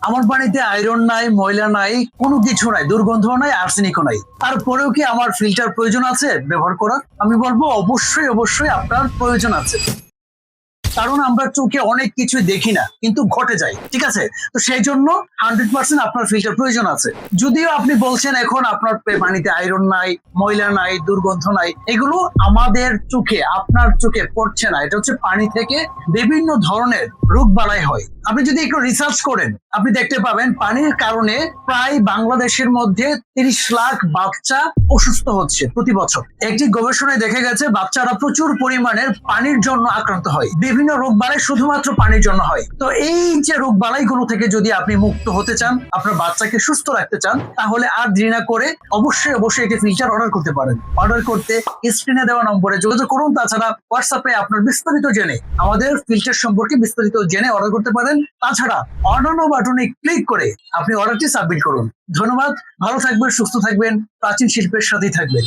আমার পানিতে আয়রন নাই, ময়লা নাই, কোনো কিছু নাই, দুর্গন্ধ নাই, আর্সেনিকও নাই। তারপরেও কি আমার ফিল্টার প্রয়োজন আছে ব্যবহার করার? আমি বলবো অবশ্যই অবশ্যই আপনার প্রয়োজন আছে। কারণ আমরা চোখে অনেক কিছু দেখি না, কিন্তু ঘটে যায়, ঠিক আছে? তো সেই জন্য 100% আপনার ফিল্টার প্রয়োজন আছে। যদিও আপনি বলছেন এখন আপনার পানিতে আয়রন নাই, ময়লা নাই, দুর্গন্ধ নাই, এগুলো আমাদের চোখে, আপনার চোখে পড়ছে না। এটা হচ্ছে পানি থেকে বিভিন্ন ধরনের রোগ বালাই হয়। আপনি যদি একটু রিসার্চ করেন আপনি দেখতে পাবেন পানির কারণে প্রায় বাংলাদেশের মধ্যে 30 লাখ বাচ্চা অসুস্থ হচ্ছে প্রতি বছর। একটি গবেষণায় দেখা গেছে বাচ্চারা প্রচুর পরিমাণের পানির জন্য আক্রান্ত হয়। বিভিন্ন রোগ বালাই শুধুমাত্র পানির জন্য হয়। তো এই যে রোগ বালাইগুলো থেকে যদি আপনি মুক্ত হতে চান, আপনার বাচ্চাকে সুস্থ রাখতে চান, তাহলে আর দেরি না করে অবশ্যই অবশ্যই একটি ফিল্টার অর্ডার করতে পারেন। অর্ডার করতে স্ক্রিনে দেওয়া নম্বরে যোগাযোগ করুন। তাছাড়া হোয়াটসঅ্যাপে আপনার বিস্তারিত জেনে, আমাদের ফিল্টার সম্পর্কে বিস্তারিত জেনে অর্ডার করতে পারেন। তাছাড়া অর্ডার নো বাটনে ক্লিক করে আপনি অর্ডারটি সাবমিট করুন। ধন্যবাদ। ভালো থাকবেন, সুস্থ থাকবেন, প্রাচীন শিল্পের সাথেই থাকবেন।